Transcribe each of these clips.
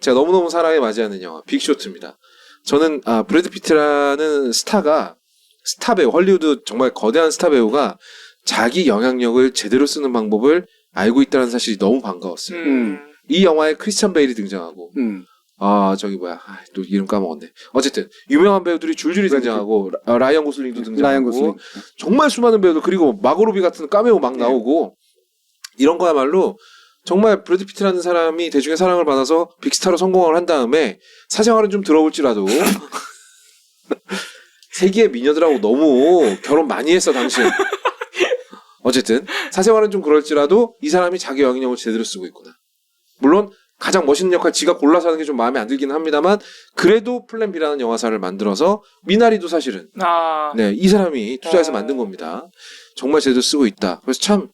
제가 너무너무 사랑에 맞이하는 영화 빅쇼트입니다. 저는 브래드 피트라는 스타 배우, 헐리우드 정말 거대한 스타 배우가 자기 영향력을 제대로 쓰는 방법을 알고 있다는 사실이 너무 반가웠어요. 이 영화에 크리스찬 베일이 등장하고 또 이름 까먹었네. 어쨌든 유명한 배우들이 줄줄이 등장하고 라이언 고슬링도 등장하고 정말 수많은 배우들, 그리고 마고 로비 같은 카메오 막 나오고 이런 거야말로 정말 브래드 피트라는 사람이 대중의 사랑을 받아서 빅스타로 성공을 한 다음에 사생활은 좀 들어볼지라도 세계의 미녀들하고 너무 결혼 많이 했어 당신. 어쨌든 사생활은 좀 그럴지라도 이 사람이 자기 영향력을 제대로 쓰고 있구나. 물론 가장 멋있는 역할 지가 골라서 하는 게 좀 마음에 안 들기는 합니다만 그래도 플랜 B라는 영화사를 만들어서 미나리도 사실은 이 사람이 투자해서 만든 겁니다. 정말 제대로 쓰고 있다. 그래서 참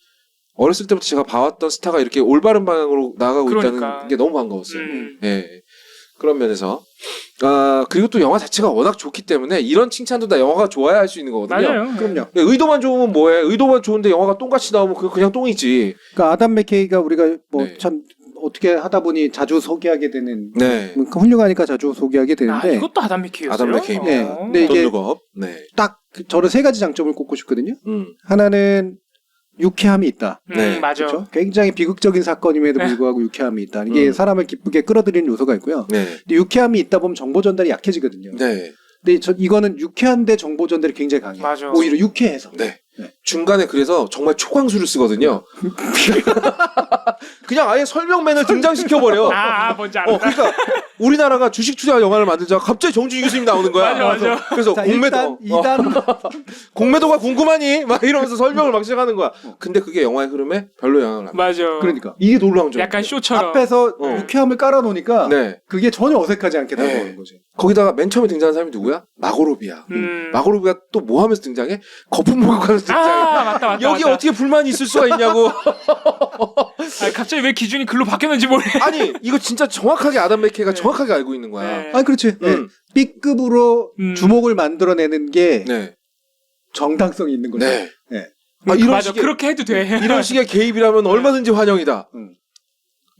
어렸을 때부터 제가 봐왔던 스타가 이렇게 올바른 방향으로 나가고 있다는 게 너무 반가웠어요. 예. 그런 면에서 그리고 또 영화 자체가 워낙 좋기 때문에 이런 칭찬도 다 영화가 좋아야 할 수 있는 거거든요. 맞아요. 그럼요. 의도만 좋으면 뭐해? 의도만 좋은데 영화가 똥같이 나오면 그냥 똥이지. 그러니까 아담 맥케이가 우리가 참 어떻게 하다 보니 자주 소개하게 되는 훌륭하니까 자주 소개하게 되는데 이것도 아담 맥케이였어요? 아담 맥케이. 네. 근데 이게 딱 저는 세 가지 장점을 꼽고 싶거든요. 하나는 유쾌함이 있다. 맞아. 그렇죠? 굉장히 비극적인 사건임에도 불구하고 유쾌함이 있다. 이게 사람을 기쁘게 끌어들이는 요소가 있고요. 근데 유쾌함이 있다 보면 정보 전달이 약해지거든요. 근데 이거는 유쾌한데 정보 전달이 굉장히 강해요. 맞아. 오히려 유쾌해서. 중간에 그래서 정말 초강수를 쓰거든요. 그냥 아예 설명맨을 등장시켜버려. 뭔지 알아. 그러니까 우리나라가 주식 투자 영화를 만들자 갑자기 정준희 교수님 나오는 거야. 맞아. 그래서 공매도. 공매도가 궁금하니? 막 이러면서 설명을 막 시작하는 거야. 근데 그게 영화의 흐름에 별로 영향을 안 줘. 맞아. 그러니까 이게 놀라운 점. 약간 쇼처럼. 앞에서 유쾌함을 깔아놓으니까 그게 전혀 어색하지 않게 다가오는 거지. 거기다가 맨 처음에 등장하는 사람이 누구야? 마고 로비야. 마고 로비가 또 뭐 하면서 등장해? 거품 목욕하면서 등장해. 맞다. 여기 어떻게 불만이 있을 수가 있냐고. 갑자기 왜 기준이 글로 바뀌었는지 모르겠네. 아니 이거 진짜 정확하게 아담 맥케이가 정확하게 알고 있는 거야. 그렇지. B급으로 주목을 만들어내는 게 정당성이 있는 거죠. 이런 식의, 그렇게 해도 돼. 이런 식의 개입이라면 얼마든지 환영이다.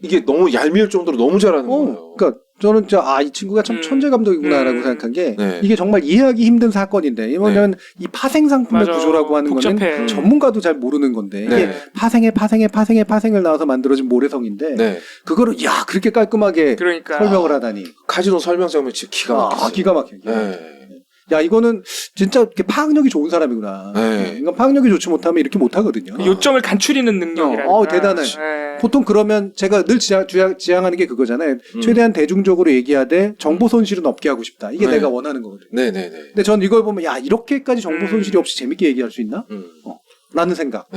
이게 너무 얄미울 정도로 너무 잘하는 거예요. 그러니까 저는 이 친구가 참 천재 감독이구나라고 생각한 게 이게 정말 이해하기 힘든 사건인데 이거는 이 파생 상품의 구조라고 하는 거는 전문가도 잘 모르는 건데 이게 파생을 나와서 만들어진 모래성인데 그거를 그렇게 깔끔하게 설명을 하다니. 카지노 설명 장면 진짜 기가 막혔어요. 기가 막혀요. 이거는 진짜 이렇게 파악력이 좋은 사람이구나. 그러니까 파악력이 좋지 못하면 이렇게 못하거든요. 요점을 간추리는 능력이라니까. 대단해. 보통 그러면 제가 늘 지향하는 게 그거잖아요. 최대한 대중적으로 얘기하되 정보 손실은 없게 하고 싶다. 이게 내가 원하는 거거든요. 근데 전 이걸 보면 이렇게까지 정보 손실이 없이 재밌게 얘기할 수 있나? 라는 생각.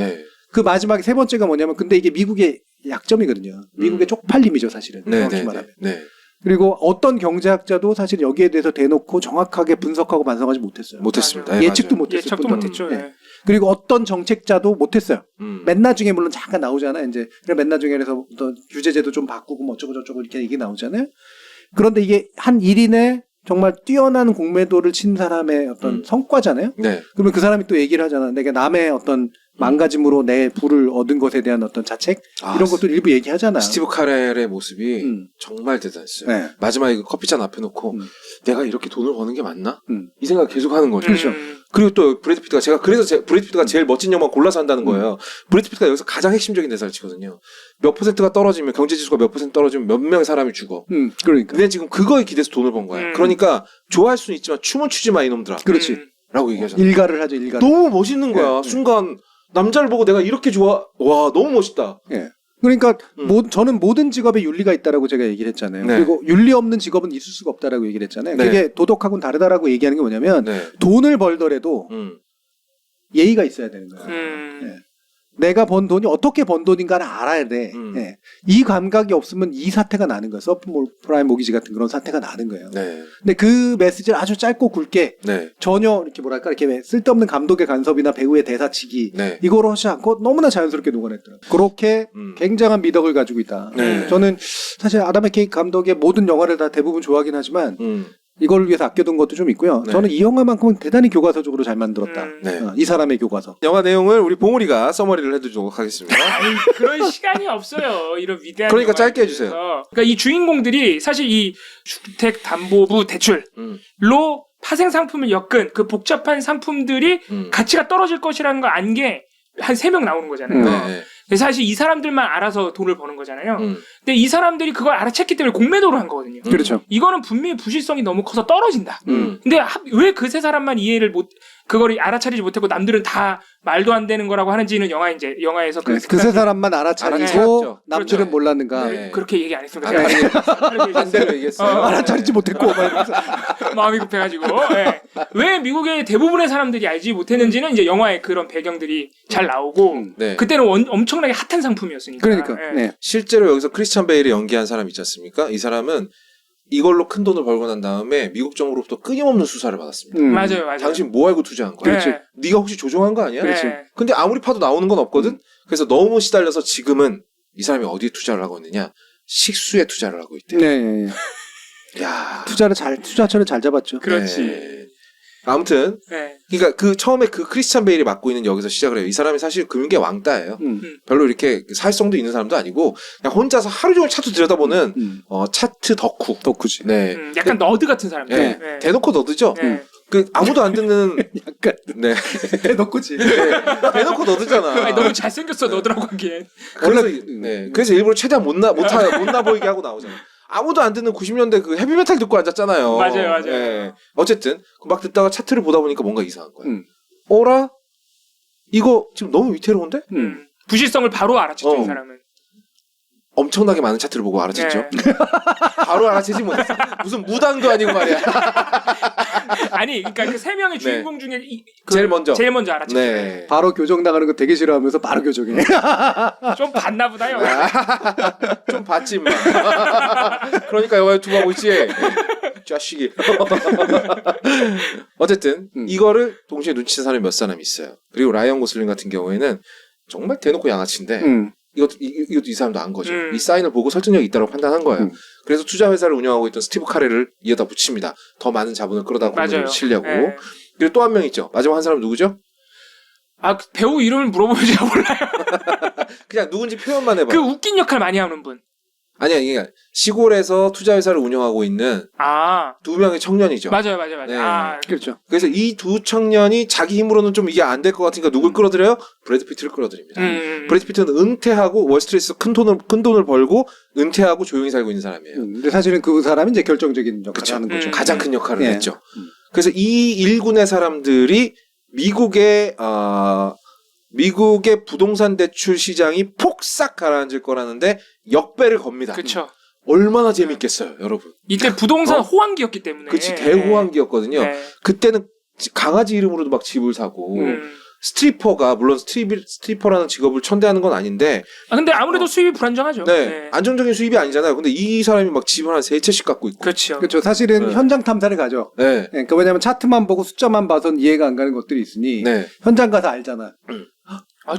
그 마지막에 세 번째가 뭐냐면 근데 이게 미국의 약점이거든요. 미국의 쪽팔림이죠 사실은. 정확히 말하면. 그리고 어떤 경제학자도 사실 여기에 대해서 대놓고 정확하게 분석하고 반성하지 못했어요. 못했습니다. 예측도 못했어요. 예측도 못했죠. 그리고 어떤 정책자도 못했어요. 맨 나중에 물론 잠깐 나오잖아요. 이제 맨 나중에서 어떤 규제제도 좀 바꾸고 뭐 어쩌고 저쩌고 이렇게 얘기 나오잖아요. 그런데 이게 한 1인의 정말 뛰어난 공매도를 친 사람의 어떤 성과잖아요. 그러면 그 사람이 또 얘기를 하잖아. 내가 남의 어떤 망가짐으로 내 부를 얻은 것에 대한 어떤 자책 이런 것도 일부 얘기하잖아요. 스티브 카렐의 모습이 정말 대단했어요. 마지막에 그 커피잔 앞에 놓고 내가 이렇게 돈을 버는 게 맞나? 이 생각 계속 하는 거죠. 그렇죠. 그리고 또 브래드 피트가 그래서 브래드 피트가 제일 멋진 영화 골라서 한다는 거예요. 브래드 피트가 여기서 가장 핵심적인 대사를 치거든요. 몇 %가 떨어지면 경제 지수가 몇 % 떨어지면 몇 명의 사람이 죽어. 그러니까. 근데 지금 그거에 기대서 돈을 번 거야. 그러니까 좋아할 수는 있지만 춤은 추지 마 이놈들아. 그렇지. 라고 얘기하잖아. 일가를 하죠. 일가. 너무 멋있는 거야. 순간 남자를 보고 내가 이렇게 좋아. 와 너무 멋있다. 그러니까 저는 모든 직업에 윤리가 있다라고 제가 얘기를 했잖아요. 그리고 윤리 없는 직업은 있을 수가 없다라고 얘기를 했잖아요. 그게 도덕하고는 다르다라고 얘기하는 게 뭐냐면 돈을 벌더라도 예의가 있어야 되는 거예요. 내가 번 돈이 어떻게 번 돈인가를 알아야 돼. 이 감각이 없으면 이 사태가 나는 거예요. 서프라임 모기지 같은 그런 사태가 나는 거예요. 근데 그 메시지를 아주 짧고 굵게 전혀 이렇게 이렇게 쓸데없는 감독의 간섭이나 배우의 대사치기 이거로 하지 않고 너무나 자연스럽게 녹아냈더라고요. 그렇게 굉장한 미덕을 가지고 있다. 저는 사실 아담 맥케이 감독의 모든 영화를 다 대부분 좋아하긴 하지만 이걸 위해서 아껴둔 것도 좀 있고요. 네. 저는 이 영화만큼은 대단히 교과서적으로 잘 만들었다. 네. 이 사람의 교과서. 영화 내용을 우리 봉우리가 서머리를 해두도록 하겠습니다. 아니, 그런 시간이 없어요. 이런 위대한. 그러니까 영화에 짧게 대해서. 해주세요. 그러니까 이 주인공들이 사실 이 주택담보부 대출로 파생 상품을 엮은 그 복잡한 상품들이 가치가 떨어질 것이라는 걸 안 게 한 3명 나오는 거잖아요. 네. 그래서 사실 이 사람들만 알아서 돈을 버는 거잖아요. 근데 이 사람들이 그걸 알아챘기 때문에 공매도를 한 거거든요. 그렇죠. 이거는 분명히 부실성이 너무 커서 떨어진다. 근데 왜 그 세 사람만 이해를 그걸 알아차리지 못했고 남들은 다 말도 안 되는 거라고 하는지는 영화에서 그 세 사람만 알아차리고 알아차렸죠. 남들은 그렇죠. 몰랐는가. 네. 그렇게 얘기 안 했으면 반대로 얘기했어요. 알아차리지 못했고. 막 이러면서. 마음이 급해가지고 예. 왜 미국의 대부분의 사람들이 알지 못했는지는 이제 영화의 그런 배경들이 잘 나오고 네. 그때는 엄청나게 핫한 상품이었으니까. 그러니까. 예. 네. 실제로 여기서 크리스찬 베일이 연기한 사람 있지 않습니까? 이 사람은 이걸로 큰 돈을 벌고 난 다음에 미국 정부로부터 끊임없는 수사를 받았습니다. 맞아요. 당신 뭐 알고 투자한 거야? 네. 네가 혹시 조종한 거 아니야? 네. 근데 아무리 파도 나오는 건 없거든? 그래서 너무 시달려서 지금은 이 사람이 어디에 투자를 하고 있느냐? 식수에 투자를 하고 있대요. 네. 야, 투자처를 잘 잡았죠. 그렇지. 네. 아무튼 네. 그러니까 그 처음에 그 크리스찬 베일이 맡고 있는 여기서 시작을 해요. 이 사람이 사실 금융계 왕따예요. 별로 이렇게 사회성도 있는 사람도 아니고 그냥 혼자서 하루 종일 차트 들여다보는 차트 덕후지. 네. 약간 너드 같은 사람. 네. 네. 대놓고 너드죠. 네. 그 아무도 안 듣는 약간 네. 대놓고지. 대놓고 너드잖아. 아니, 너무 잘생겼어 너더라고 하기엔. 그래서 그래서 일부러 최대한 못나 보이게 하고 나오잖아. 아무도 안 듣는 90년대 그 헤비메탈 듣고 앉았잖아요. 맞아요. 네. 어쨌든 막 듣다가 차트를 보다 보니까 뭔가 이상한 거야. 어라? 이거 지금 너무 위태로운데? 부실성을 바로 알아챘죠 이 사람은. 엄청나게 많은 차트를 보고 알아챘죠. 네. 바로 알아채지 못했어. 무슨 무당도 아니고 말이야. 아니, 그러니까 그 3명의 주인공 중에 제일 먼저 알아챘죠. 네. 바로 교정 나가는 거 되게 싫어하면서 바로 교정해. 좀 봤나 보다요. 좀 봤지 마. 그러니까 영화 유튜브 하고 있지. 자식이. 어쨌든 이거를 동시에 눈치챈 사람이 몇 사람 있어요. 그리고 라이언 고슬링 같은 경우에는 정말 대놓고 양아치인데 이것도 이 사람도 안 거죠. 이 사인을 보고 설득력이 있다고 판단한 거예요. 그래서 투자 회사를 운영하고 있던 스티브 카렐을 이어다 붙입니다. 더 많은 자본을 끌어다 공을 치려고. 네. 그리고 또 한 명 있죠. 마지막 한 사람 누구죠? 아, 그 배우 이름을 물어보면 제가 몰라요. 그냥 누군지 표현만 해봐. 그 웃긴 역할 많이 하는 분. 아니야, 이게 시골에서 투자 회사를 운영하고 있는 두 명의 청년이죠. 맞아요. 네. 그렇죠. 그래서 이 두 청년이 자기 힘으로는 좀 이게 안 될 것 같으니까 누굴 끌어들여요? 브래드 피트를 끌어들입니다. 브래드 피트는 은퇴하고 월스트리트에서 큰 돈을 벌고 은퇴하고 조용히 살고 있는 사람이에요. 근데 사실은 그 사람이 이제 결정적인 역할을 하는 거죠. 가장 큰 역할을 했죠. 그래서 이 일군의 사람들이 미국의 부동산 대출 시장이 폭삭 가라앉을 거라는데 역배를 겁니다. 그렇죠. 얼마나 재밌겠어요, 여러분. 이때 부동산 호황기였기 때문에. 그치, 대호황기였거든요. 네. 그때는 강아지 이름으로도 막 집을 사고 스트리퍼가 물론 스트리퍼라는 직업을 천대하는 건 아닌데 근데 아무래도 수입이 불안정하죠. 네. 안정적인 수입이 아니잖아요. 근데 이 사람이 막 집을 한 3채씩 갖고 있고. 그렇죠. 그렇죠. 사실은 현장 탐사를 가죠. 네. 그러니까 왜냐하면 차트만 보고 숫자만 봐선 이해가 안 가는 것들이 있으니 현장 가서 알잖아.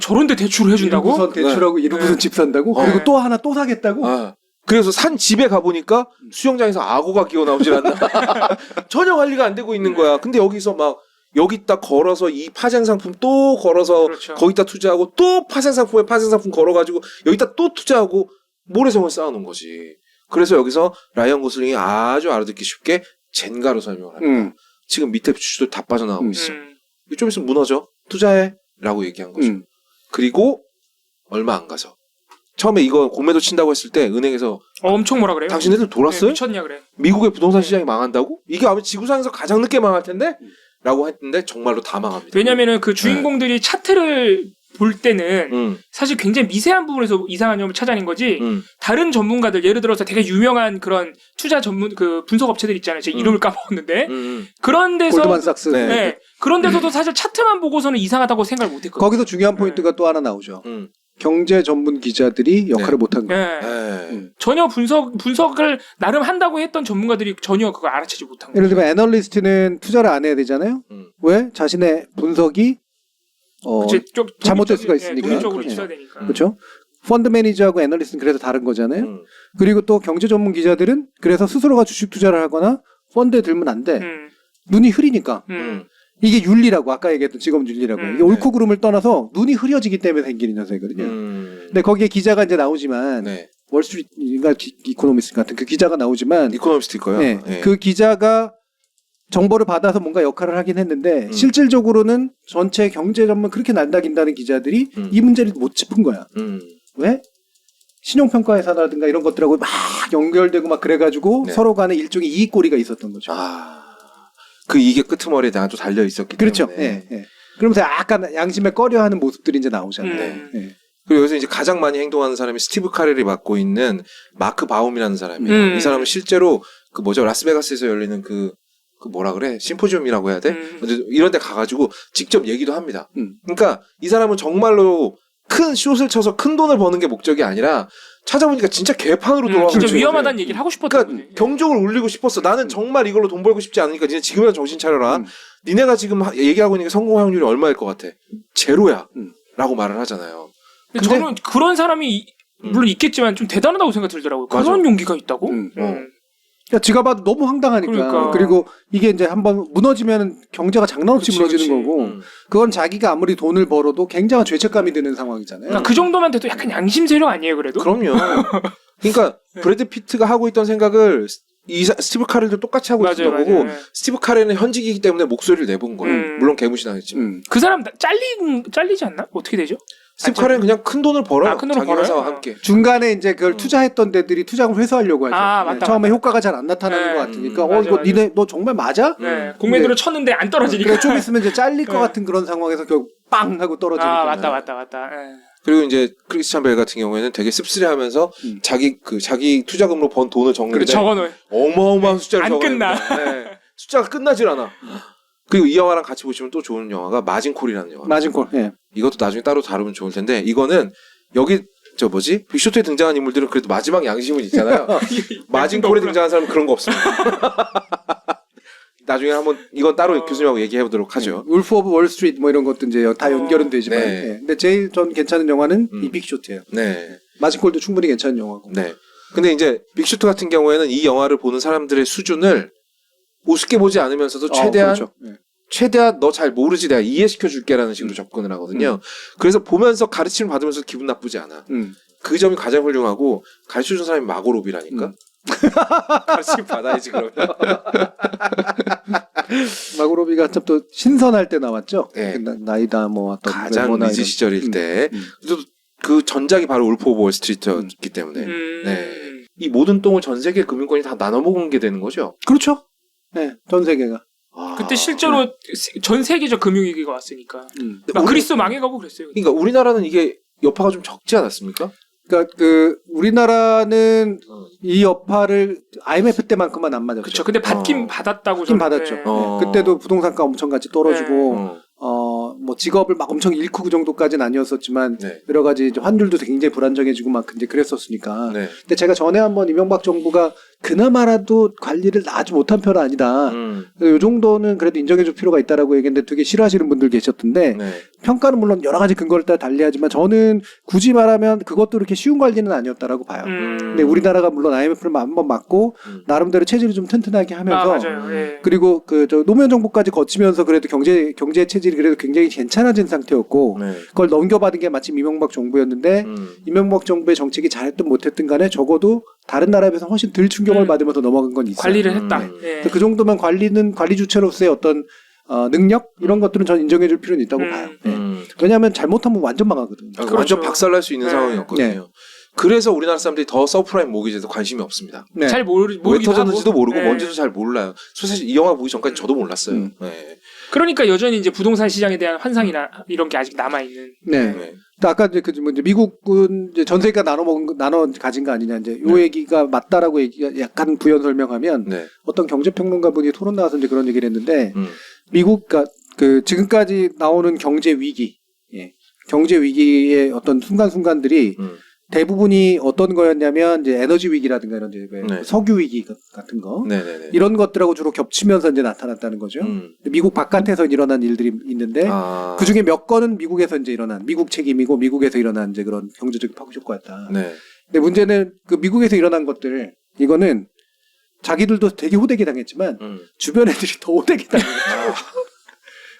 저런데 대출을 해준다고? 1호부선 대출하고 1호부선 집 산다고? 그리고 또 하나 또 사겠다고? 그래서 산 집에 가보니까 수영장에서 악어가 기어 나오질 않나. 전혀 관리가 안 되고 있는 거야. 근데 여기서 막 여기다 걸어서 이 파생 상품 또 걸어서 거기다 투자하고 또 파생 상품 걸어가지고 여기다 또 투자하고 모래성을 쌓아놓은 거지. 그래서 여기서 라이언 고슬링이 아주 알아듣기 쉽게 젠가로 설명을 합니다. 지금 밑에 주주들 다 빠져나가고 있어. 좀 있으면 무너져. 투자해. 라고 얘기한 거죠. 그리고 얼마 안 가서 처음에 이거 공매도 친다고 했을 때 은행에서 엄청 뭐라 그래요? 당신네들 돌았어요? 네, 미쳤냐 그래. 미국의 부동산 시장이 망한다고? 이게 아마 지구상에서 가장 늦게 망할 텐데? 라고 했는데 정말로 다 망합니다. 왜냐면은 그 주인공들이 차트를 볼 때는 사실 굉장히 미세한 부분에서 이상한 점을 찾아낸 거지. 다른 전문가들 예를 들어서 되게 유명한 그런 투자 전문 그 분석 업체들 있잖아요. 제 이름을 까먹었는데 그런 데서 골드만삭스. 네. 그런 데서도 사실 차트만 보고서는 이상하다고 생각을 못했거든요. 거기서 중요한 포인트가 또 하나 나오죠. 경제 전문 기자들이 역할을 못한 거예요. 전혀 분석을 나름 한다고 했던 전문가들이 전혀 그걸 알아채지 못한 거예요. 예를 들면 애널리스트는 투자를 안 해야 되잖아요. 왜? 자신의 분석이 잘못될 수가 있으니까. 독립적으로 있어야 되니까. 그렇죠. 펀드 매니저하고 애널리스트는 그래서 다른 거잖아요. 그리고 또 경제 전문 기자들은 그래서 스스로가 주식 투자를 하거나 펀드에 들면 안 돼. 눈이 흐리니까. 이게 윤리라고 아까 얘기했던 직업 윤리라고. 이게 옳고 그름을 떠나서 눈이 흐려지기 때문에 생기는 현상이거든요. 근데 거기에 기자가 이제 나오지만 월스트리트인가 이코노미스트 같은 그 기자가 나오지만 이코노미스트일까요? 네, 그 기자가 정보를 받아서 뭔가 역할을 하긴 했는데 실질적으로는 전체 경제 전문 그렇게 난다긴다는 기자들이 이 문제를 못 짚은 거야. 왜? 신용평가 회사라든가 이런 것들하고 막 연결되고 막 그래가지고 서로 간에 일종의 이익고리가 있었던 거죠. 그 이게 끄트머리에 또 달려 있었기 그렇죠. 때문에. 예. 그러면서 약간 양심에 꺼려하는 모습들이 이제 나오잖아요. 예. 그리고 여기서 이제 가장 많이 행동하는 사람이 스티브 카렐이 맡고 있는 마크 바움이라는 사람이에요. 이 사람은 실제로 그 라스베가스에서 열리는 그 뭐라 그래? 심포지움이라고 해야 돼? 이런 데 가가지고 직접 얘기도 합니다. 그러니까 이 사람은 정말로 큰 숏을 쳐서 큰 돈을 버는 게 목적이 아니라 찾아보니까 진짜 개판으로 돌아가고 진짜 위험하다는 얘기를 하고 싶었던 그러니까 경적을 울리고 싶었어. 나는 정말 이걸로 돈 벌고 싶지 않으니까 니네 지금이라도 정신 차려라. 니네가 지금 얘기하고 있는 게 성공 확률이 얼마일 것 같아? 제로야. 라고 말을 하잖아요. 근데 저는 그런 사람이 물론 있겠지만 좀 대단하다고 생각 들더라고요. 그런 용기가 있다고? 그러니까 지가 봐도 너무 황당하니까. 그러니까. 그리고 이게 이제 한번 무너지면 경제가 장난 없이 무너지는 거고 그건 자기가 아무리 돈을 벌어도 굉장한 죄책감이 드는 상황이잖아요. 그러니까 그 정도만 돼도 약간 양심 세력 아니에요, 그래도? 그럼요. 그러니까 브래드 피트가 하고 있던 생각을 스티브 카렐도 똑같이 하고 있던 거고 스티브 카렐은 현직이기 때문에 목소리를 내본 거예요. 물론 개무시 당했지만. 그 사람 잘리지 않나? 어떻게 되죠? 스티브 카렐은 그냥 큰 돈을 벌어요. 큰 돈을 자기 벌어요? 회사와 함께. 중간에 이제 그걸 투자했던 데들이 투자금을 회수하려고 하죠. 맞다, 처음에 맞다. 효과가 잘 안 나타나는 것 같으니까 맞아. 이거 니네 너 정말 맞아? 공매도를 쳤는데 안 떨어지니까. 그래, 좀 있으면 이제 잘릴 것 같은 그런 상황에서 결국 빵 하고 떨어지니까. 맞다. 그리고 이제 크리스찬 벨 같은 경우에는 되게 씁쓸해하면서 자기 투자금으로 번 돈을 적는데 적어놓어요. 어마어마한 숫자를 안 적어냅니다. 끝나. 숫자가 끝나질 않아. 그리고 이 영화랑 같이 보시면 또 좋은 영화가 마진콜이라는 영화. 마진콜. 예. 이것도 나중에 따로 다루면 좋을 텐데 이거는 여기 빅쇼트에 등장한 인물들은 그래도 마지막 양심은 있잖아요. 마진콜에 등장한 사람은 그런 거 없습니다. 나중에 한번 이건 따로 교수님하고 얘기해 보도록 하죠. 울프 오브 월스트리트 뭐 이런 것도 이제 다 연결은 되지만 근데 제일 전 괜찮은 영화는 이 빅쇼트예요. 네. 마진콜도 충분히 괜찮은 영화고. 네. 근데 이제 빅쇼트 같은 경우에는 이 영화를 보는 사람들의 수준을 우습게 보지 않으면서도 최대한 그렇죠. 최대한 너 잘 모르지 내가 이해시켜 줄게라는 식으로 접근을 하거든요. 그래서 보면서 가르침을 받으면서 기분 나쁘지 않아. 그 점이 가장 훌륭하고 가르쳐준 사람이 마고 로비라니까. 가르침 받아야지 그러면. 마고 로비가 참 또 신선할 때 나왔죠. 네. 나이다 뭐 어떤 가장 리즈 시절일 때. 그 전작이 바로 울프 오브 월스트리트였기 때문에. 네. 이 모든 똥을 전 세계 금융권이 다 나눠 먹은 게 되는 거죠. 그렇죠. 네, 전 세계가. 그때 실제로 전 세계적 금융위기가 왔으니까. 그리스 망해가고 그랬어요. 그러니까 우리나라는 이게 여파가 좀 적지 않았습니까? 그러니까 우리나라는 이 여파를 IMF 때만큼만 안 맞았죠. 그렇죠. 근데 받긴 받았다고. 받긴 받았죠. 그때도 부동산가 엄청 같이 떨어지고 뭐 직업을 막 엄청 잃고 그 정도까지는 아니었었지만 여러 가지 이제 환율도 굉장히 불안정해지고 막 이제 그랬었으니까. 근데 제가 전에 한번 이명박 정부가 그나마라도 관리를 아주 못한 편은 아니다. 이 정도는 그래도 인정해줄 필요가 있다라고 얘기했는데 되게 싫어하시는 분들 계셨던데 평가는 물론 여러 가지 근거를 따라 달리하지만 저는 굳이 말하면 그것도 그렇게 쉬운 관리는 아니었다라고 봐요. 근데 우리나라가 물론 IMF를 한번 맞고 나름대로 체질을 좀 튼튼하게 하면서 그리고 저 노무현 정부까지 거치면서 그래도 경제 체질이 그래도 굉장히 괜찮아진 상태였고 그걸 넘겨받은 게 마침 이명박 정부였는데 이명박 정부의 정책이 잘했든 못했든 간에 적어도 다른 나라에 비해서 훨씬 덜 충격을 받으면서 넘어간 건 있어요. 관리를 했다. 그 정도면 관리 주체로서의 어떤 능력 이런 것들은 전 인정해줄 필요는 있다고 봐요. 왜냐하면 잘못하면 완전 망하거든요. 그렇죠. 완전 박살날 수 있는 상황이었거든요. 그래서 우리나라 사람들이 더 서프라임 모기지에도 관심이 없습니다. 잘 모르기도 왜 터졌는지도 하고. 모르고 뭔지도 잘 몰라요. 사실 이 영화 보기 전까지 저도 몰랐어요. 그러니까 여전히 이제 부동산 시장에 대한 환상이나 이런 게 아직 남아 있는. 아까 이제 이제 미국은 이제 전 세계가 나눠 가진 거 아니냐 이제 요 얘기가 맞다라고 약간 부연 설명하면 어떤 경제평론가 분이 토론 나와서 이제 그런 얘기를 했는데 미국가 지금까지 나오는 경제 위기의 어떤 순간순간들이 대부분이 어떤 거였냐면 이제 에너지 위기라든가 이런 이제 석유 위기 같은 거 이런 것들하고 주로 겹치면서 이제 나타났다는 거죠. 미국 바깥에서 일어난 일들이 있는데 그 중에 몇 건은 미국에서 이제 일어난 미국 책임이고 미국에서 일어난 이제 그런 경제적 파급 효과였다. 근데 문제는 그 미국에서 일어난 것들 이거는 자기들도 되게 호되게 당했지만 주변 애들이 더 호되게 당했죠.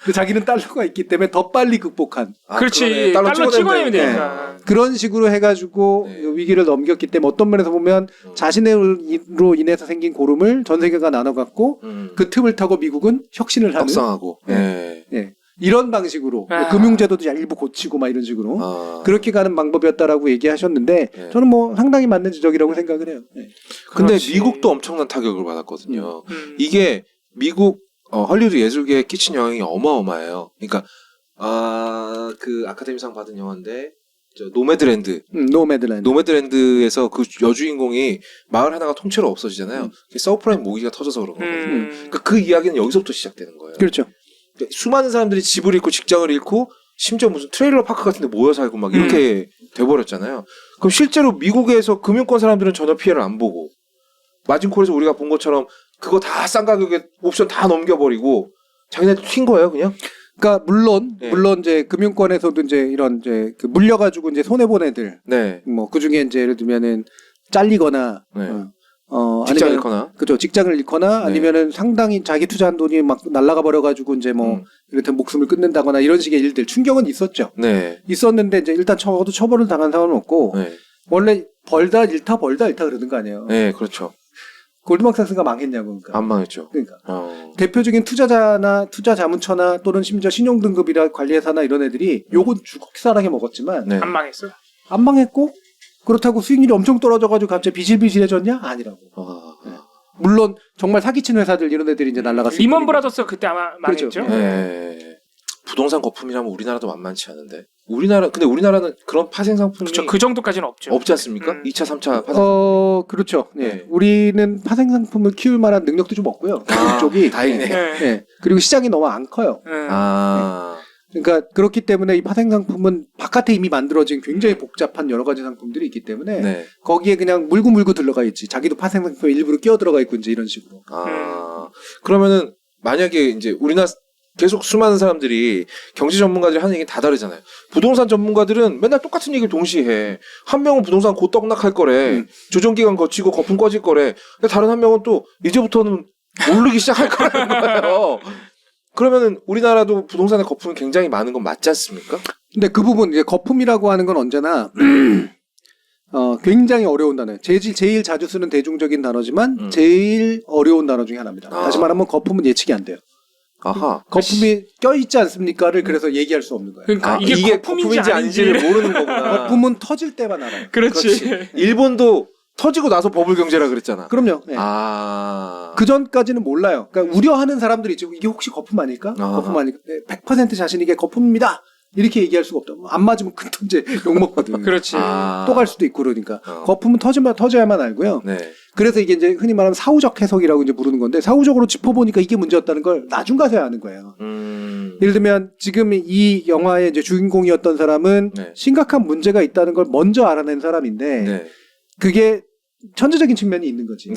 근데 자기는 달러가 있기 때문에 더 빨리 극복한. 그렇지. 달러 찍어내면 되니까. 그런 식으로 해가지고 위기를 넘겼기 때문에 어떤 면에서 보면 자신으로 인해서 생긴 고름을 전 세계가 나눠갖고 그 틈을 타고 미국은 혁신을 하는. 혁상하고. 이런 방식으로 금융제도도 일부 고치고 막 이런 식으로 그렇게 가는 방법이었다라고 얘기하셨는데 저는 뭐 상당히 맞는 지적이라고 생각을 해요. 근데 미국도 엄청난 타격을 받았거든요. 이게 미국 헐리우드 예술계에 끼친 영향이 어마어마해요. 그러니까 그 아카데미상 받은 영화인데 노매드랜드. 노매드랜드에서 그 여주인공이 마을 하나가 통째로 없어지잖아요. 서브프라임 모기가 터져서 그런 거거든요. 그러니까 그 이야기는 여기서부터 시작되는 거예요. 그렇죠. 그러니까 수많은 사람들이 집을 잃고 직장을 잃고 심지어 무슨 트레일러 파크 같은 데 모여 살고 막 이렇게 돼버렸잖아요. 그럼 실제로 미국에서 금융권 사람들은 전혀 피해를 안 보고 마진콜에서 우리가 본 것처럼 그거 다 싼 가격에 옵션 다 넘겨버리고 자기네들 튄 거예요, 그냥? 그러니까 물론 이제 금융권에서도 이제 이런 이제 그 물려가지고 이제 손해 본 애들, 뭐 그 중에 이제 예를 들면은 잘리거나, 직장을 잃거나, 그죠, 직장을 잃거나 아니면은 상당히 자기 투자한 돈이 막 날아가 버려가지고 이제 뭐 이를테면 목숨을 끊는다거나 이런 식의 일들 충격은 있었죠. 있었는데 이제 일단 처벌을 당한 상황은 없고 원래 벌다 잃다 그러는 거 아니에요. 네, 그렇죠. 골드만삭스가 망했냐고. 그러니까. 안 망했죠. 그러니까. 대표적인 투자자나 투자자문처나 또는 심지어 신용등급이라 관리회사나 이런 애들이 요건 죽사랑해 먹었지만 안 망했어요. 안 망했고 그렇다고 수익률이 엄청 떨어져가지고 갑자기 비실비실해졌냐? 아니라고. 물론 정말 사기친 회사들 이런 애들이 이제 날라갔어요. 리먼 브라더스 그때 아마 망했죠. 그렇죠. 부동산 거품이라면 우리나라도 만만치 않은데. 근데 우리나라는 그런 파생 상품이 그렇죠. 그 정도까지는 없죠. 없지 않습니까? 2차, 3차 파생 상품. 그렇죠. 우리는 파생 상품을 키울 만한 능력도 좀 없고요. 그쪽이 다행이네. 그리고 시장이 너무 안 커요. 그러니까 그렇기 때문에 이 파생 상품은 바깥에 이미 만들어진 굉장히 복잡한 여러 가지 상품들이 있기 때문에 거기에 그냥 물고 들어가 있지. 자기도 파생 상품에 일부러 끼어 들어가 있고 이제 이런 식으로. 그러면은 만약에 이제 우리나라 계속 수많은 사람들이 경제 전문가들이 하는 얘기는 다 다르잖아요. 부동산 전문가들은 맨날 똑같은 얘기를 동시에 해. 한 명은 부동산 곧 떡락할 거래. 조정기간 거치고 거품 꺼질 거래. 근데 다른 한 명은 또 이제부터는 오르기 시작할 거라는 거예요. 그러면은 우리나라도 부동산의 거품이 굉장히 많은 건 맞지 않습니까? 근데 그 부분 이제 거품이라고 하는 건 언제나 굉장히 어려운 단어예요. 제일 자주 쓰는 대중적인 단어지만 제일 어려운 단어 중에 하나입니다. 다시 말하면 거품은 예측이 안 돼요. 거품이 껴있지 않습니까를 그래서 얘기할 수 없는 거예요. 그러니까 이게 거품인지 아닌지를 모르는 거구나. 거품은 터질 때만 알아요. 그렇지. 일본도 터지고 나서 버블 경제라 그랬잖아. 그럼요. 그 전까지는 몰라요. 그러니까 우려하는 사람들이 있죠. 이게 혹시 거품 아닐까? 거품 아닐까? 100% 자신 이게 거품입니다. 이렇게 얘기할 수가 없다. 안 맞으면 큰 이제 욕먹거든. 그렇지. 또 갈 수도 있고 그러니까. 거품은 터져야만 알고요. 그래서 이게 이제 흔히 말하면 사후적 해석이라고 이제 부르는 건데 사후적으로 짚어보니까 이게 문제였다는 걸 나중 가서야 아는 거예요. 예를 들면 지금 이 영화의 이제 주인공이었던 사람은 심각한 문제가 있다는 걸 먼저 알아낸 사람인데 그게 천재적인 측면이 있는 거지.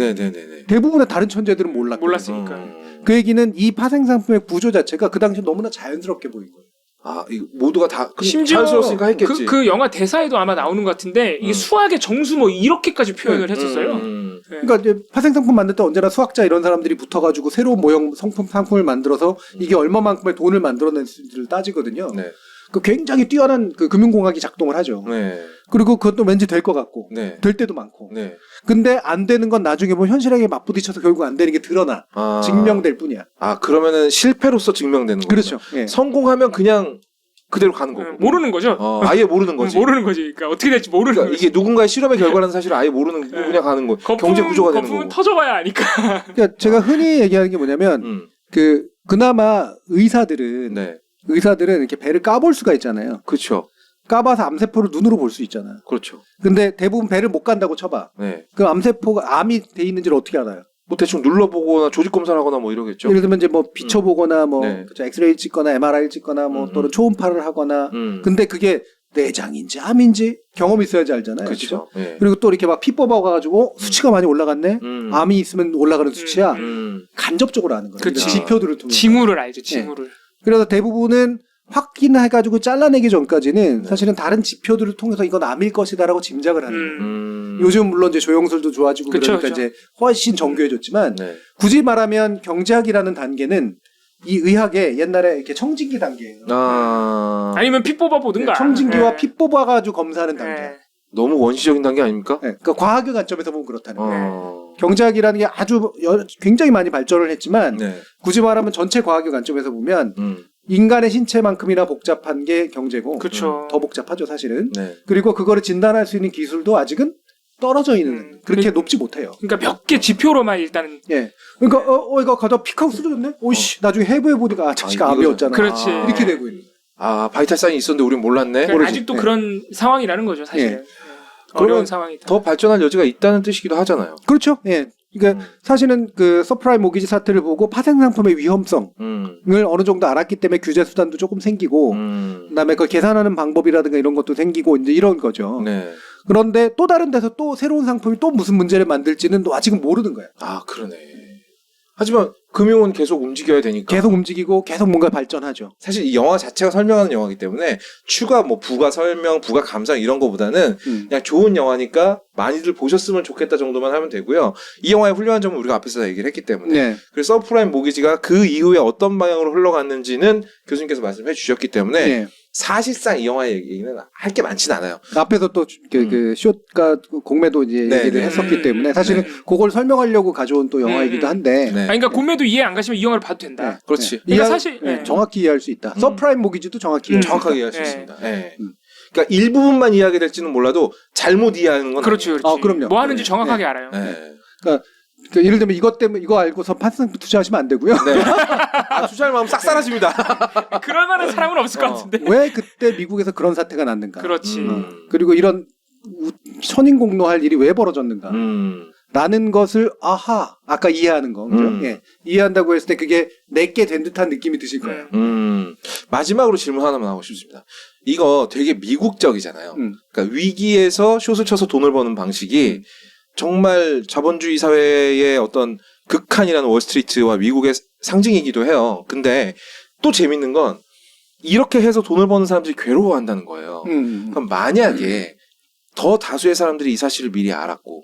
대부분의 다른 천재들은 몰랐으니까. 그 얘기는 이 파생 상품의 구조 자체가 그 당시 너무나 자연스럽게 보인 거예요. 이거 모두가 다 심지어 자연스러웠으니까 했겠지. 그 영화 대사에도 아마 나오는 것 같은데 이게 수학의 정수 뭐 이렇게까지 표현을 했었어요. 그러니까 이제 파생 상품 만들 때 언제나 수학자 이런 사람들이 붙어가지고 새로운 모형 상품을 만들어서 이게 얼마만큼의 돈을 만들어낸지를 따지거든요. 그 굉장히 뛰어난 그 금융공학이 작동을 하죠. 그리고 그것도 왠지 될 것 같고 될 때도 많고. 근데 안 되는 건 나중에 보면 현실하게 맞부딪혀서 결국 안 되는 게 드러나 증명될 뿐이야. 그러면은 실패로서 증명되는 거죠. 그렇죠. 성공하면 그냥 그대로 가는 거고. 모르는 거죠. 아예 모르는 거지. 모르는 거지. 그러니까 어떻게 될지 모르는 거지. 이게 누군가의 실험의 결과라는 사실을 아예 모르는 그냥 가는 거. 경제 구조가 되는 거고. 거품은 터져봐야 아니까. 그러니까 제가 흔히 얘기하는 게 뭐냐면 그나마 의사들은 이렇게 배를 까볼 수가 있잖아요. 그렇죠. 까봐서 암세포를 눈으로 볼 수 있잖아요. 그렇죠. 근데 대부분 배를 못 간다고 쳐봐. 그럼 암세포가 암이 돼 있는지를 어떻게 알아요? 뭐 대충 눌러보거나 조직 검사를 하거나 뭐 이러겠죠. 예를 들면 이제 뭐 비춰보거나 뭐 그쵸, 엑스레이 찍거나 MRI 찍거나 뭐 또는 초음파를 하거나. 근데 그게 내장인지 암인지 경험이 있어야지 알잖아요. 그렇죠. 그리고 또 이렇게 막 피 뽑아가지고 수치가 많이 올라갔네. 암이 있으면 올라가는 수치야. 간접적으로 아는 거예요. 지표들을 통해서. 징후를 알죠. 징후를. 그래서 대부분은 확인해가지고 잘라내기 전까지는 네. 사실은 다른 지표들을 통해서 이건 암일 것이다라고 짐작을 하는 거예요. 요즘 물론 이제 조영술도 좋아지고 그쵸, 그러니까 그쵸. 이제 훨씬 정교해졌지만 네. 굳이 말하면 경제학이라는 단계는 이 의학의 옛날에 이렇게 청진기 단계예요. 아니면 피 뽑아 보든가. 청진기와 네. 피 뽑아가지고 검사하는 단계. 네. 너무 원시적인 단계 아닙니까? 네, 그러니까 과학의 관점에서 보면 그렇다는 거예요. 어. 경제학이라는 게 아주 굉장히 많이 발전을 했지만 네. 굳이 말하면 전체 과학의 관점에서 보면 음. 인간의 신체만큼이나 복잡한 게 경제고 그렇죠. 더 복잡하죠 사실은. 네. 그리고 그거를 진단할 수 있는 기술도 아직은 떨어져 있는 그렇게 높지 못해요. 그러니까 몇 개 지표로만 일단은. 예. 그러니까 이거 가다 픽하고 쓰러졌네. 오이씨 나중에 해부해 보니까 자식아 이거죠. 암이었잖아. 그렇지. 이렇게 되고 있는. 아, 바이탈 사인이 있었는데 우린 몰랐네. 그러니까 아직도 네. 그런 상황이라는 거죠, 사실은. 예. 네. 어려운 그러면 상황이다. 더 발전할 여지가 있다는 뜻이기도 하잖아요. 그렇죠. 예. 그러니까 사실은 그 서프라임 모기지 사태를 보고 파생 상품의 위험성을 어느 정도 알았기 때문에 규제 수단도 조금 생기고 그다음에 그걸 계산하는 방법이라든가 이런 것도 생기고 이제 이런 거죠. 네. 그런데 또 다른 데서 또 새로운 상품이 또 무슨 문제를 만들지는 또 아직은 모르는 거예요. 아, 그러네. 하지만 금융은 계속 움직여야 되니까. 계속 움직이고 계속 뭔가 발전하죠. 사실 이 영화 자체가 설명하는 영화이기 때문에 추가 뭐 부가 설명, 부가 감상 이런 거보다는 그냥 좋은 영화니까 많이들 보셨으면 좋겠다 정도만 하면 되고요. 이 영화의 훌륭한 점은 우리가 앞에서 다 얘기를 했기 때문에. 네. 그래서 서프라임 모기지가 그 이후에 어떤 방향으로 흘러갔는지는 교수님께서 말씀해 주셨기 때문에 네. 사실상 이 영화의 얘기는 할 게 많지는 않아요. 앞에서 또 그 숏과 공매도 이제 네, 얘기를 네. 했었기 때문에 사실은 네. 그걸 설명하려고 가져온 또 영화이기도 한데 네. 아니, 그러니까 공매도 이해 안 가시면 이 영화를 봐도 된다. 네. 그렇지. 그러니까 이해- 사실 네, 네. 정확히 이해할 수 있다. 서프라임 모기지도 정확히 이해할 수 정확하게 있다. 이해할 수 네. 있습니다. 네. 그러니까 일부분만 이해하게 될지는 몰라도 잘못 이해하는 건 그렇지, 아니에요. 그렇지. 그럼요. 뭐 하는지 네. 정확하게 알아요. 네. 그러니까 예를 들면 이것 때문에 이거 알고서 판상품 투자하시면 안 되고요. 네. 아, 투자할 마음 싹 사라집니다. 그럴 만한 사람은 없을 것 같은데. 왜 그때 미국에서 그런 사태가 났는가? 그렇지. 그리고 이런 선인공노할 일이 왜 벌어졌는가? 라는 것을 아까 이해하는 거 그죠? 예. 이해한다고 했을 때 그게 내게 된 듯한 느낌이 드실 거예요. 마지막으로 질문 하나만 하고 싶습니다. 이거 되게 미국적이잖아요. 그러니까 위기에서 숏을 쳐서 돈을 버는 방식이 정말 자본주의 사회의 어떤 극한이라는 월스트리트와 미국의 상징이기도 해요. 근데 또 재밌는 건 이렇게 해서 돈을 버는 사람들이 괴로워한다는 거예요. 그럼 만약에 더 다수의 사람들이 이 사실을 미리 알았고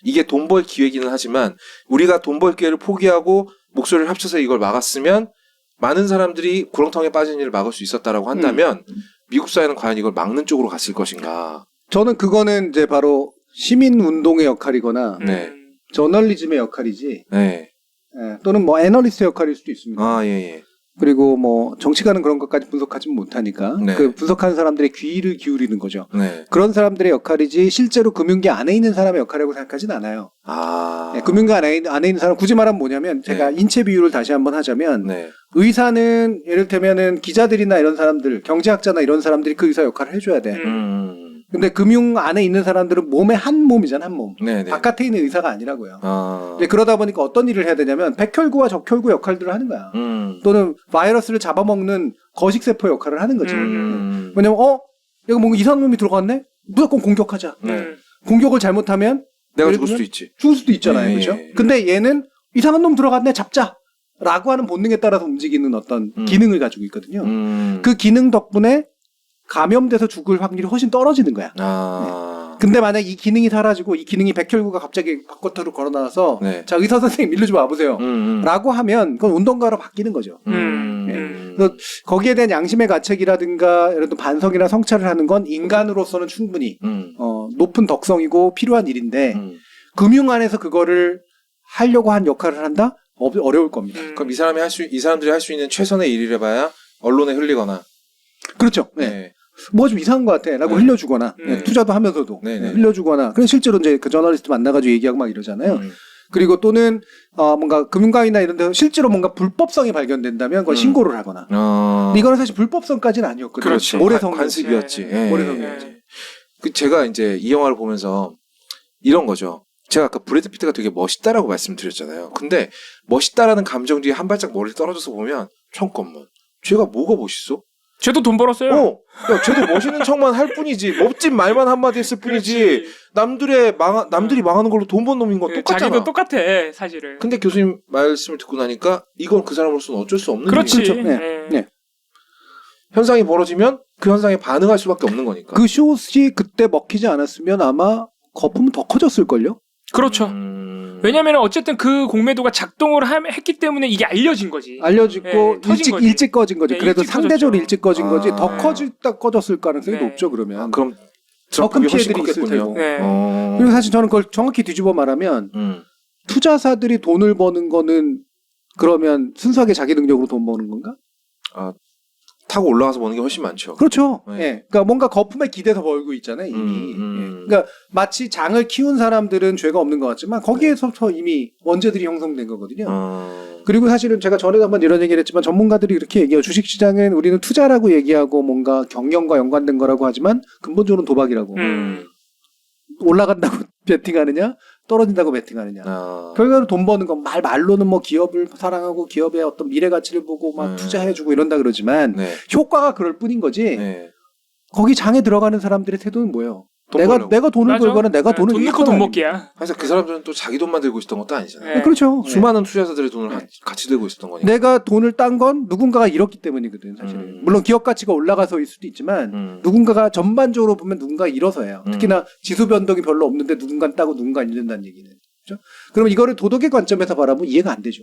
이게 돈 벌 기회기는 하지만 우리가 돈 벌 기회를 포기하고 목소리를 합쳐서 이걸 막았으면 많은 사람들이 구렁텅이에 빠진 일을 막을 수 있었다라고 한다면 미국 사회는 과연 이걸 막는 쪽으로 갔을 것인가? 저는 그거는 이제 바로 시민 운동의 역할이거나 네. 저널리즘의 역할이지 네. 또는 뭐 애널리스트 역할일 수도 있습니다. 아, 예, 예. 그리고 뭐 정치가는 그런 것까지 분석하지 못하니까 네. 그 분석하는 사람들의 귀를 기울이는 거죠. 네. 그런 사람들의 역할이지 실제로 금융계 안에 있는 사람의 역할이라고 생각하지는 않아요. 아. 금융계 안에 있는 사람 굳이 말하면 뭐냐면 제가 네. 인체 비율을 다시 한번 하자면 네. 의사는 예를 들면은 기자들이나 이런 사람들, 경제학자나 이런 사람들이 그 의사 역할을 해줘야 돼. 근데 금융 안에 있는 사람들은 몸의 한 몸이잖아, 한 몸. 네, 네. 바깥에 있는 의사가 아니라고요. 아. 근데 그러다 보니까 어떤 일을 해야 되냐면 백혈구와 적혈구 역할들을 하는 거야. 또는 바이러스를 잡아먹는 거식세포 역할을 하는 거지. 왜냐면 여기 뭔가 이상한 놈이 들어갔네? 무조건 공격하자. 공격을 잘못하면 내가 예를 죽을 수도 들면 있지. 죽을 수도 있잖아요. 네, 그렇죠? 네. 근데 얘는 이상한 놈 들어갔네, 잡자. 라고 하는 본능에 따라서 움직이는 어떤 기능을 가지고 있거든요. 그 기능 덕분에 감염돼서 죽을 확률이 훨씬 떨어지는 거야. 아. 근데 만약 이 기능이 사라지고 이 기능이 백혈구가 갑자기 바깥으로 걸어 나와서 네. 자, 의사 선생님 일로 좀 와보세요. 라고 하면 그건 운동가로 바뀌는 거죠. 그래서 거기에 대한 양심의 가책이라든가 이런 반성이나 성찰을 하는 건 인간으로서는 충분히 높은 덕성이고 필요한 일인데 금융 안에서 그거를 하려고 한 역할을 한다? 어려울 겁니다. 그럼 이 사람들이 할 수 있는 최선의 일이라 봐야 언론에 흘리거나. 그렇죠. 네. 네. 뭐가 좀 이상한 것 같아. 라고 네. 흘려주거나, 투자도 하면서도 네, 네. 흘려주거나. 그래서 실제로 이제 그 저널리스트 만나가지고 얘기하고 막 이러잖아요. 그리고 또는, 뭔가 금융가이나 이런 데서 실제로 뭔가 불법성이 발견된다면 그걸 신고를 하거나. 근데 이거는 사실 불법성까지는 아니었거든요. 그렇지. 모래성. 관습이었지. 네. 예. 모래성이었지. 제가 이제 이 영화를 보면서 이런 거죠. 제가 아까 브래드 피트가 되게 멋있다라고 말씀드렸잖아요. 근데 멋있다라는 감정 뒤에 한 발짝 멀리 떨어져서 보면 잠깐만. 쟤가 뭐가 멋있어? 쟤도 돈 벌었어요. 야, 쟤도 멋있는 척만 할 뿐이지. 멋진 말만 한마디 했을 뿐이지. 남들이 망하는 걸로 돈 번 놈인 건 똑같잖아. 자기도 똑같아, 사실은. 근데 교수님 말씀을 듣고 나니까 이건 그 사람으로서는 어쩔 수 없는 그렇지. 일이죠. 네. 현상이 벌어지면 그 현상에 반응할 수밖에 없는 거니까. 그 숏이 그때 먹히지 않았으면 아마 거품은 더 커졌을걸요? 그렇죠. 왜냐면 어쨌든 그 공매도가 작동을 했기 때문에 이게 알려진 거지. 알려지고 네, 터진 거지. 일찍 꺼진 거지. 네, 그래도 일찍 상대적으로 터졌죠. 일찍 꺼진 거지. 아. 더 꺼졌을 가능성이 네. 높죠. 그러면. 그럼 더 큰 트럼프가 훨씬 피해들이 있을 컸겠군요. 테고. 네. 그리고 사실 저는 그걸 정확히 뒤집어 말하면 투자사들이 돈을 버는 거는 그러면 순수하게 자기 능력으로 돈 버는 건가? 타고 올라가서 버는 게 훨씬 많죠. 그렇죠. 네. 예. 그러니까 뭔가 거품에 기대서 벌고 있잖아요, 이미. 예. 그러니까 마치 장을 키운 사람들은 죄가 없는 것 같지만 거기에서부터 이미 원죄들이 형성된 거거든요. 그리고 사실은 제가 전에도 한번 이런 얘기를 했지만 전문가들이 이렇게 얘기해요. 주식시장은 우리는 투자라고 얘기하고 뭔가 경영과 연관된 거라고 하지만 근본적으로는 도박이라고. 올라간다고 베팅하느냐 떨어진다고 베팅하느냐. 결과로 돈 버는 건 말로는 뭐 기업을 사랑하고 기업의 어떤 미래 가치를 보고 막 투자해주고 이런다 그러지만 네. 효과가 그럴 뿐인 거지. 네. 거기 장에 들어가는 사람들의 태도는 뭐예요? 돈 내가 벌려고. 돈을 맞아. 벌거나 내가 네, 돈을 돈 넣고 잃거나 돈 아니면. 먹기야. 그래서 그 사람들은 또 자기 돈만 들고 있었던 것도 아니잖아요. 네. 그렇죠. 수많은 투자자들의 돈을 같이 들고 있었던 거니까. 내가 돈을 딴 건 누군가가 잃었기 때문이거든, 사실은. 물론 기업 가치가 올라가서일 수도 있지만 누군가가 전반적으로 보면 누군가 잃어서예요. 특히나 지수 변동이 별로 없는데 누군가 따고 누군가 잃는다는 얘기는. 그렇죠? 그럼 이거를 도덕의 관점에서 바라보면 이해가 안 되죠.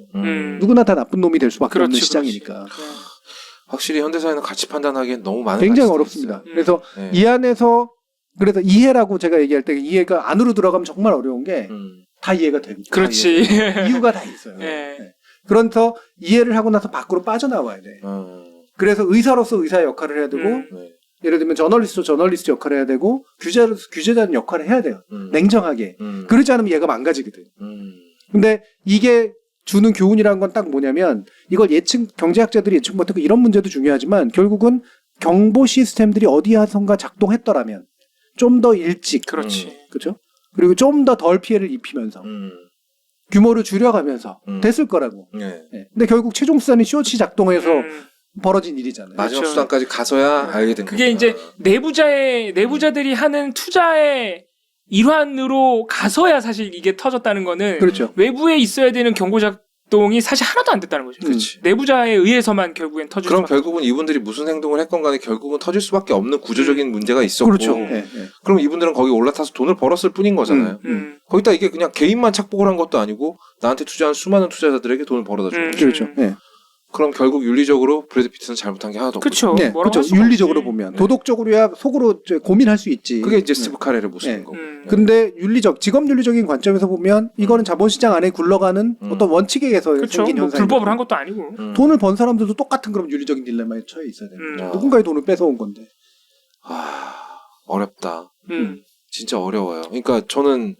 누구나 다 나쁜 놈이 될 수밖에 없는 그렇지, 시장이니까. 확실히 현대사회는 가치 판단하기엔 너무 많은 굉장히 가치들이 어렵습니다. 있어요. 그래서 네. 이 안에서 그래서 이해라고 제가 얘기할 때 이해가 안으로 들어가면 정말 어려운 게 다 이해가 됩니다. 그렇지. 이유가 다 있어요. 네. 네. 그래서 이해를 하고 나서 밖으로 빠져나와야 돼. 그래서 의사로서 의사의 역할을 해야 되고 네. 예를 들면 저널리스트 역할을 해야 되고 규제자로서 규제자는 역할을 해야 돼요. 냉정하게. 그러지 않으면 얘가 망가지거든. 근데 이게 주는 교훈이라는 건 딱 뭐냐면 이걸 경제학자들이 예측 못하고 이런 문제도 중요하지만 결국은 경보 시스템들이 어디선가 작동했더라면 좀 더 일찍. 그렇지. 그렇죠? 그리고 좀 더 덜 피해를 입히면서 규모를 줄여가면서 됐을 거라고. 네. 네. 근데 결국 최종 수단이 숏이 작동해서 벌어진 일이잖아요. 마지막 그렇죠. 수단까지 가서야 알게 된 그게 거구나. 이제 내부자들이 하는 투자의 일환으로 가서야 사실 이게 터졌다는 거는 그렇죠. 외부에 있어야 되는 경고 작동이 사실 하나도 안 됐다는 거죠. 그렇지. 내부자에 의해서만 결국엔 터질 그럼 수밖에 결국은 이분들이 무슨 행동을 했건 간에 결국은 터질 수밖에 없는 구조적인 문제가 있었고 그렇죠. 네, 네. 그럼 이분들은 거기 올라타서 돈을 벌었을 뿐인 거잖아요. 거기다 이게 그냥 개인만 착복을 한 것도 아니고 나한테 투자한 수많은 투자자들에게 돈을 벌어다 준 거죠. 그렇죠. 네. 그럼 결국 윤리적으로 브래드 피트는 잘못한 게 하나도 없고 그렇죠. 네, 뭐라고 그렇죠. 할 수가 윤리적으로 없지. 보면 도덕적으로야 속으로 이제 고민할 수 있지. 그게 이제 스티브 카렐의 모습인 네. 거고. 근데 직업 윤리적인 관점에서 보면 이거는 자본시장 안에 굴러가는 어떤 원칙에 의해서 그렇죠. 생긴 뭐 현상이고 불법을 한 것도 아니고. 돈을 번 사람들도 똑같은 그런 윤리적인 딜레마에 처해 있어야 돼요. 누군가의 돈을 뺏어온 건데. 어렵다. 음. 진짜 어려워요. 그러니까 저는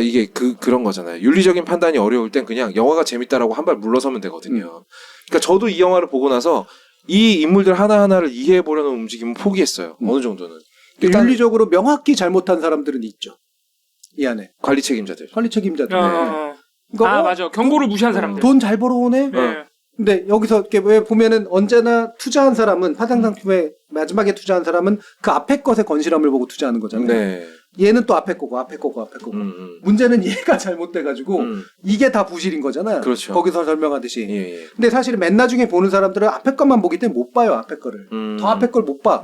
이게 그런 거잖아요. 윤리적인 판단이 어려울 땐 그냥 영화가 재밌다라고 한 발 물러서면 되거든요. 그러니까 저도 이 영화를 보고 나서 이 인물들 하나하나를 이해해 보려는 움직임은 포기했어요. 어느 정도는. 일단 윤리적으로 명확히 잘못한 사람들은 있죠. 이 안에. 관리 책임자들. 관리 책임자들. 그러니까 맞아. 경고를 무시한 사람들. 돈 잘 벌어오네? 네. 근데 여기서 이렇게 왜 보면은 언제나 투자한 사람은 파생상품에 마지막에 투자한 사람은 그 앞에 것의 건실함을 보고 투자하는 거잖아요. 네. 얘는 또 앞에 거고. 문제는 얘가 잘못돼가지고 이게 다 부실인 거잖아. 그렇죠. 거기서 설명하듯이. 예. 근데 사실은 맨 나중에 보는 사람들은 앞에 것만 보기 때문에 못 봐요. 앞에 거를. 더 앞에 걸 못 봐.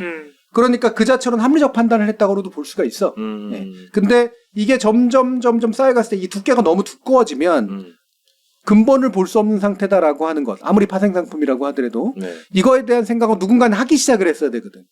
그러니까 그 자체로는 합리적 판단을 했다고도 볼 수가 있어. 네. 근데 이게 점점 쌓여갔을 때 이 두께가 너무 두꺼워지면 근본을 볼 수 없는 상태다라고 하는 것. 아무리 파생상품이라고 하더라도 네. 이거에 대한 생각은 누군가는 하기 시작을 했어야 되거든.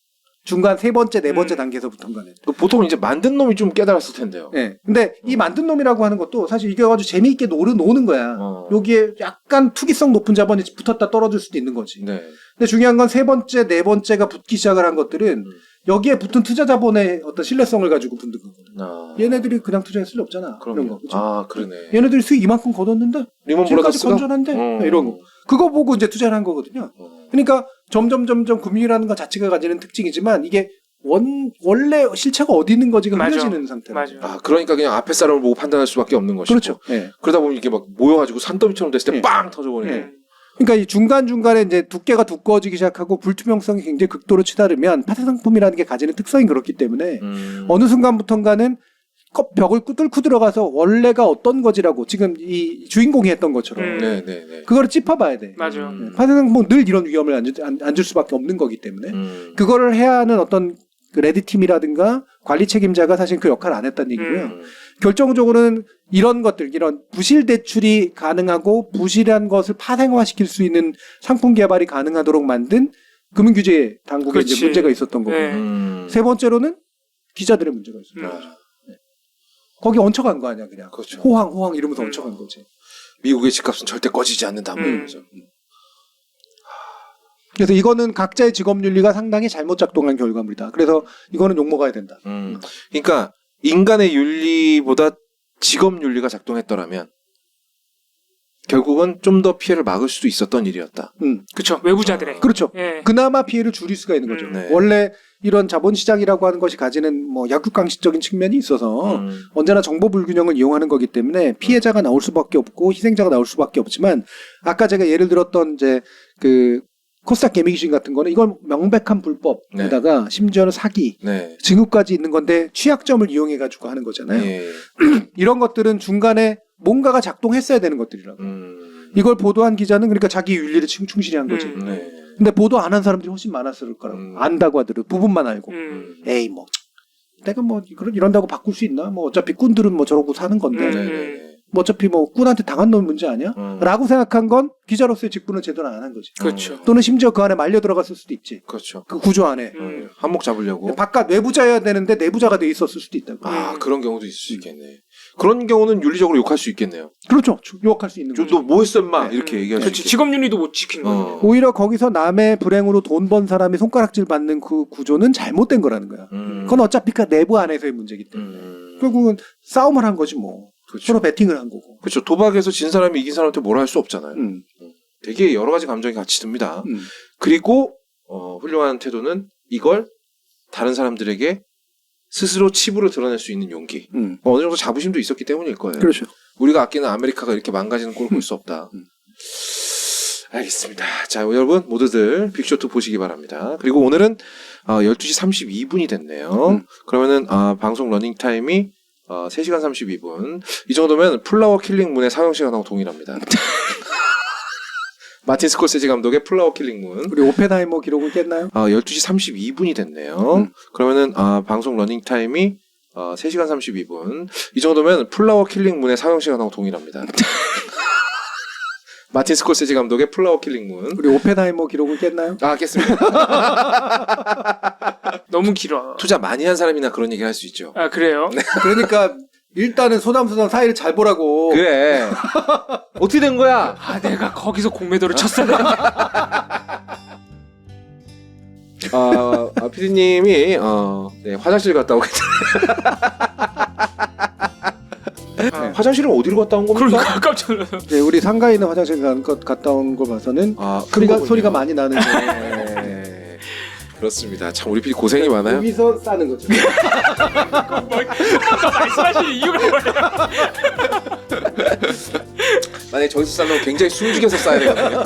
중간 세 번째, 네 번째 단계에서부터인가는. 보통 이제 만든 놈이 좀 깨달았을 텐데요. 네. 근데 이 만든 놈이라고 하는 것도 사실 이게 아주 재미있게 노는 거야. 여기에 약간 투기성 높은 자본이 붙었다 떨어질 수도 있는 거지. 네. 근데 중요한 건 세 번째, 네 번째가 붙기 시작을 한 것들은 여기에 붙은 투자 자본의 어떤 신뢰성을 가지고 붙는 거거든. 얘네들이 그냥 투자했을 리 없잖아. 그럼요. 이런 거. 그렇죠? 그러네. 얘네들이 수익 이만큼 거뒀는데 리먼 지금까지 브라더스가 건전한데 이런 거. 그거 보고 이제 투자를 한 거거든요. 그러니까 점점 금융이라는 것 자체가 가지는 특징이지만 이게 원래 실체가 어디 있는 거지가 맞아. 흐려지는 상태. 맞아. 그러니까 그냥 앞에 사람을 보고 판단할 수밖에 없는 것이고. 그렇죠. 네. 그러다 보면 이게 막 모여가지고 산더미처럼 됐을 때 빵 터져버리네. 네. 그러니까 이 중간중간에 이제 두께가 두꺼워지기 시작하고 불투명성이 굉장히 극도로 치달으면 파생상품이라는 게 가지는 특성이 그렇기 때문에 어느 순간부터인가는 벽을 뚫고 들어가서 원래가 어떤 거지라고 지금 이 주인공이 했던 것처럼 네네네. 그거를 짚어봐야 돼. 맞아. 판사는 뭐 늘 이런 위험을 안 줄 수밖에 없는 거기 때문에 그거를 해야 하는 어떤 그 레드 팀이라든가 관리 책임자가 사실 그 역할을 안 했다는 얘기고요. 결정적으로는 이런 것들, 이런 부실 대출이 가능하고 부실한 것을 파생화시킬 수 있는 상품 개발이 가능하도록 만든 금융규제 당국에 이제 문제가 있었던 거고. 세 번째로는 기자들의 문제가 있었던 거죠. 거기 얹혀간 거 아니야, 그냥. 그렇죠. 호황 이러면서 얹혀간 거지. 미국의 집값은 절대 꺼지지 않는다. 그래서. 그래서 이거는 각자의 직업윤리가 상당히 잘못 작동한 결과물이다. 그래서 이거는 욕먹어야 된다. 그러니까 인간의 윤리보다 직업 윤리가 작동했더라면 결국은 좀 더 피해를 막을 수도 있었던 일이었다. 그렇죠. 외부자들의. 그렇죠. 예. 그나마 피해를 줄일 수가 있는 거죠. 네. 원래 이런 자본시장이라고 하는 것이 가지는 뭐 약육강식적인 측면이 있어서 언제나 정보 불균형을 이용하는 거기 때문에 피해자가 나올 수밖에 없고 희생자가 나올 수밖에 없지만 아까 제가 예를 들었던 이제 그 코스닥 개미귀신 같은 거는 이건 명백한 불법에다가 심지어는 사기, 증후까지 있는 건데 취약점을 이용해가지고 하는 거잖아요. 이런 것들은 중간에 뭔가가 작동했어야 되는 것들이라고. 이걸 보도한 기자는 그러니까 자기 윤리를 충실히 한 거지. 근데 보도 안 한 사람들이 훨씬 많았을 거라고. 안다고 하더라도 부분만 알고. 에이 뭐 내가 뭐 이런다고 바꿀 수 있나? 뭐 어차피 꾼들은 뭐 저러고 사는 건데. 뭐 어차피 뭐 꾼한테 당한 놈 문제 아니야? 라고 생각한 건 기자로서의 직분을 제대로 안 한 거지. 그렇죠. 또는 심지어 그 안에 말려 들어갔을 수도 있지. 그렇죠. 그 구조 안에. 한몫 잡으려고. 바깥 외부자여야 되는데 내부자가 돼 있었을 수도 있다고. 그런 경우도 있을 수 있겠네. 그런 경우는 윤리적으로 욕할 수 있겠네요. 그렇죠. 욕할 수 있는 거죠. 너 뭐 했어 임마 이렇게 얘기할 수 그렇지. 있겠네. 직업윤리도 못 지킨 거죠. 오히려 거기서 남의 불행으로 돈 번 사람이 손가락질 받는 그 구조는 잘못된 거라는 거야. 그건 어차피 그 내부 안에서의 문제이기 때문에. 결국은 싸움을 한 거지 뭐. 그렇죠. 서로 배팅을 한 거고. 그렇죠. 도박에서 진 사람이 이긴 사람한테 뭐라 할 수 없잖아요. 되게 여러 가지 감정이 같이 듭니다. 그리고 훌륭한 태도는 이걸 다른 사람들에게 스스로 치부를 드러낼 수 있는 용기. 어느 정도 자부심도 있었기 때문일 거예요. 그렇죠. 우리가 아끼는 아메리카가 이렇게 망가지는 꼴을 볼 수 없다. 알겠습니다. 자, 여러분 모두들 빅쇼트 보시기 바랍니다. 그리고 오늘은 12시 32분이 됐네요. 그러면은 방송 러닝타임이 3시간 32분. 이 정도면 플라워 킬링 문의 사용 시간하고 동일합니다. 마틴 스콜세지 감독의 플라워 킬링 문. 우리 오펜하이머 기록은 깼나요? 12시 32분이 됐네요. 그러면은 방송 러닝 타임이 3시간 32분. 이 정도면 플라워 킬링 문의 사용 시간하고 동일합니다. 마틴 스콜세지 감독의 플라워 킬링 문. 우리 오펜하이머 기록은 깼나요? 깼습니다. 너무 길어. 투자 많이 한 사람이나 그런 얘기 할 수 있죠. 그래요? 그러니까 일단은 소담소담 사이를 잘 보라고. 그래. 어떻게 된 거야? 내가 거기서 공매도를 쳤어야 피디님이 화장실 갔다 오겠다. 화장실은 어디로 갔다 온 겁니까? 그러니까 깜짝 놀라서. 네, 우리 상가에 있는 화장실 갔다 온 걸 봐서는 소리가 많이 나는 거예요. 그렇습니다. 참 우리 PD 고생이 많아요. 여기서 싸는 거죠. 말씀하실 이유가 뭐예요? 만약에 저기서 싸면 굉장히 숨죽여서 싸야 되거든요.